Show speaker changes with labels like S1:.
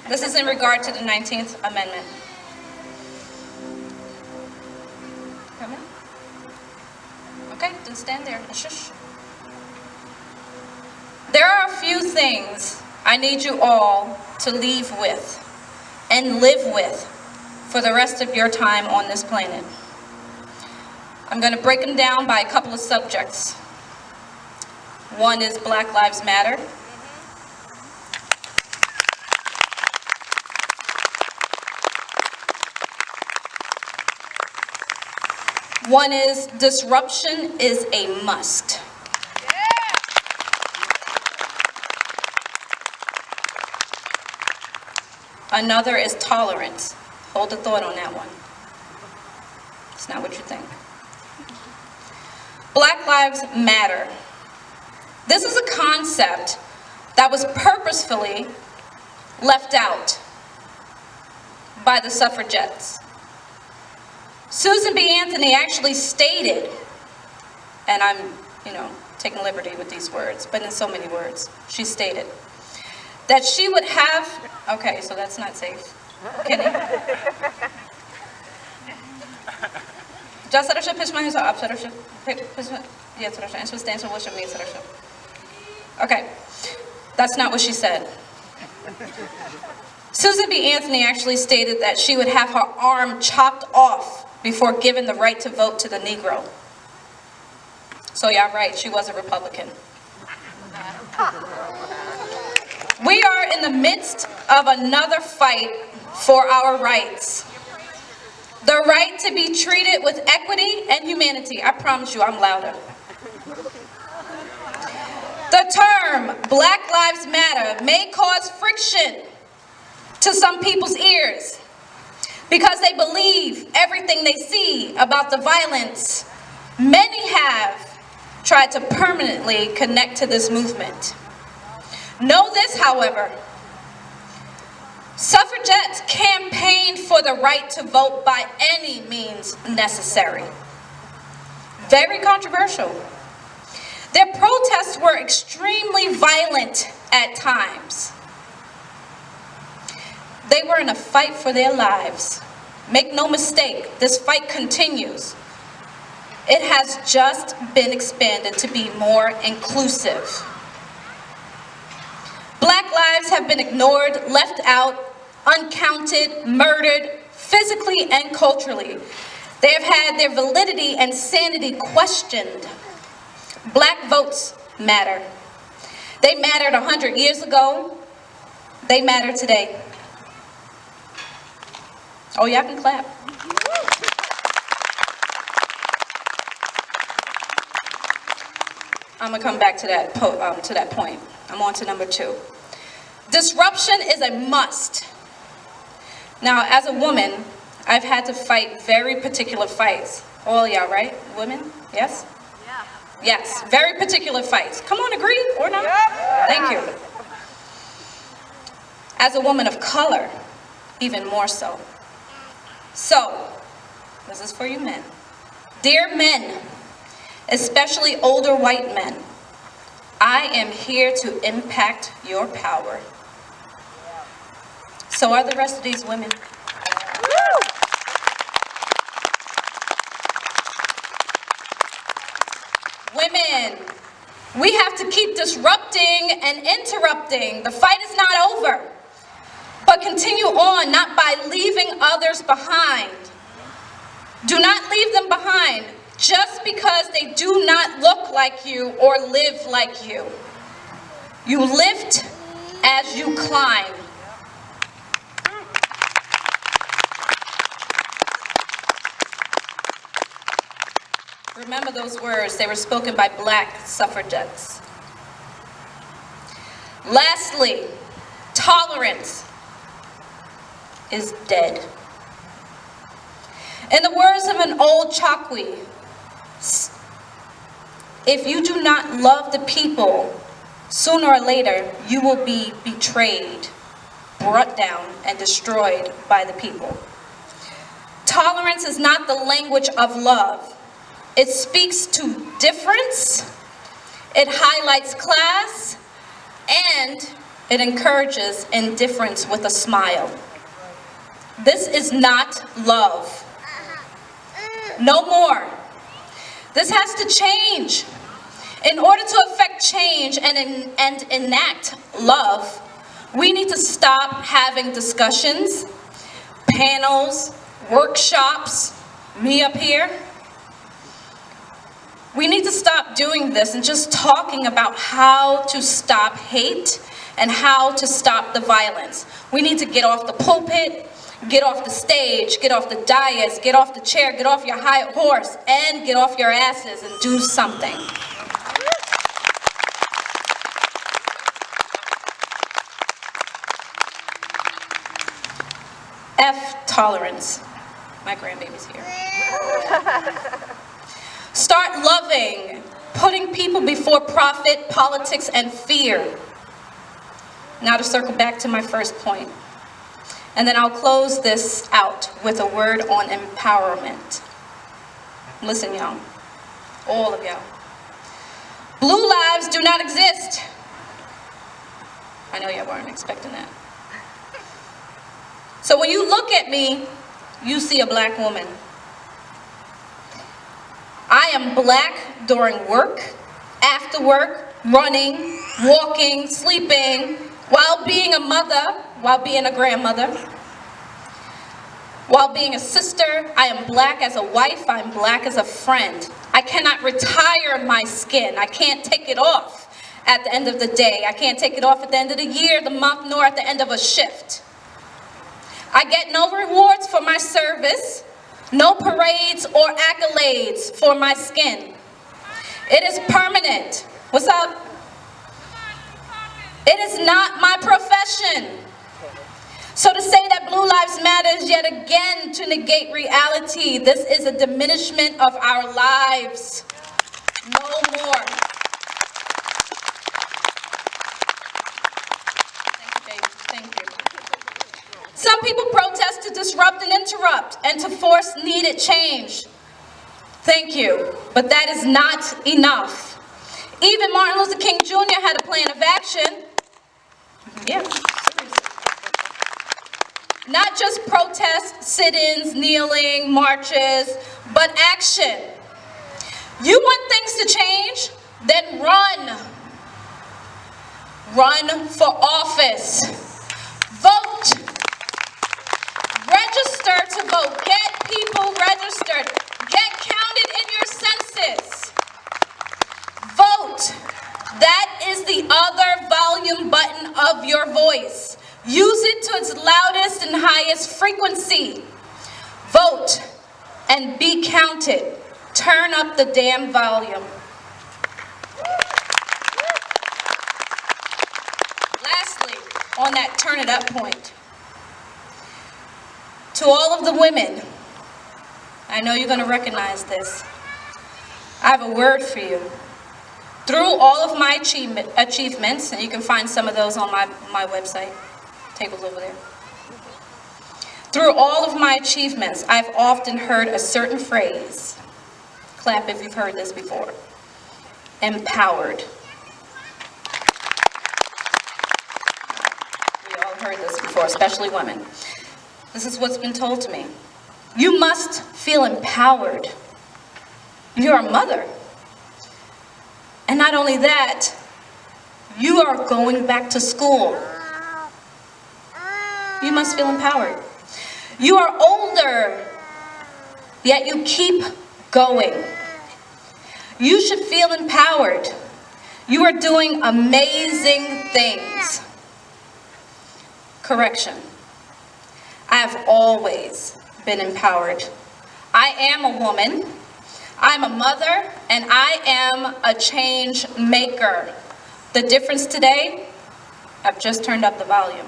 S1: This is in regard to the 19th Amendment. Come in. Okay, then stand there and shush. There are a few things I need you all to leave with and live with for the rest of your time on this planet. I'm going to break them down by a couple of subjects. One is Black Lives Matter. One is disruption is a must. Another is tolerance. Hold the thought on that one. It's not what you think. Black Lives Matter. This is a concept that was purposefully left out by the suffragettes. Susan B. Anthony actually stated, and I'm, taking liberty with these words, but in so many words, she stated that she would have, okay, so that's not safe. Kenny? Just okay, that's not what she said. Susan B. Anthony actually stated that she would have her arm chopped off before giving the right to vote to the Negro. So y'all right, she was a Republican. We are in the midst of another fight for our rights. The right to be treated with equity and humanity. I promise you, I'm louder. The term Black Lives Matter may cause friction to some people's ears because they believe everything they see about the violence. Many have tried to permanently connect to this movement. Know this, however, suffragettes campaigned for the right to vote by any means necessary. Very controversial. Their protests were extremely violent at times. They were in a fight for their lives. Make no mistake, this fight continues. It has just been expanded to be more inclusive. Black lives have been ignored, left out, uncounted, murdered, physically and culturally. They have had their validity and sanity questioned. Black votes matter. They mattered 100 years ago. They matter today. Oh, y'all can clap. I'm gonna come back to that point. I'm on to number 2. Disruption is a must. Now, as a woman, I've had to fight very particular fights. All y'all, right? Women? Yes? Yeah. Yes, very particular fights. Come on, agree or not? Yeah. Thank you. As a woman of color, even more so. So, this is for you men. Dear men, especially older white men, I am here to impact your power. So are the rest of these women. Women, we have to keep disrupting and interrupting. The fight is not over. But continue on, not by leaving others behind. Do not leave them behind just because they do not look like you or live like you. You lift as you climb. Remember those words, they were spoken by Black suffragettes. Lastly, tolerance is dead. In the words of an old Chokwe, if you do not love the people, sooner or later you will be betrayed, brought down, and destroyed by the people. Tolerance is not the language of love. It speaks to difference, it highlights class, and It encourages indifference with a smile. This is not love. No more. This has to change. In order to effect change and enact love, we need to stop having discussions, panels, workshops, me up here. We need to stop doing this and just talking about how to stop hate and how to stop the violence. We need to get off the pulpit, get off the stage, get off the dais, get off the chair, get off your high horse, and get off your asses and do something. F, tolerance. My grandbaby's here. Start loving, putting people before profit, politics, and fear. Now to circle back to my first point. And then I'll close this out with a word on empowerment. Listen, y'all. All of y'all. Blue lives do not exist. I know y'all weren't expecting that. So when you look at me, you see a black woman. I am black during work, after work, running, walking, sleeping, while being a mother, while being a grandmother, while being a sister. I am black as a wife, I'm black as a friend. I cannot retire my skin. I can't take it off at the end of the day. I can't take it off at the end of the year, the month, nor at the end of a shift. I get no rewards for my service, no parades or accolades for my skin. It is permanent. What's up? It is not my profession. So to say that Blue Lives Matter is yet again to negate reality. This is a diminishment of our lives. No more. Thank you, baby. Thank you. Some people protest to disrupt and interrupt and to force needed change. Thank you, but that is not enough. Even Martin Luther King Jr. had a plan of action. Yeah. Not just protests, sit-ins, kneeling, marches, but action. You want things to change? Then run. Run for office. Vote. Register to vote. Get people registered. Get counted in your census. Vote. That is the other volume button of your voice. Use it to its loudest and highest frequency. Vote and be counted. Turn up the damn volume. Lastly, on that turn it up point, to all of the women, I know you're going to recognize this. I have a word for you. Through all of my achievements, and you can find some of those on my website, tables over there. Through all of my achievements, I've often heard a certain phrase. Clap if you've heard this before. Empowered. We all heard this before, especially women. This is what's been told to me. You must feel empowered. You're a mother. And not only that, you are going back to school. You must feel empowered. You are older, yet you keep going. You should feel empowered. You are doing amazing things. Correction. I have always been empowered. I am a woman. I'm a mother, and I am a change maker. The difference today, I've just turned up the volume.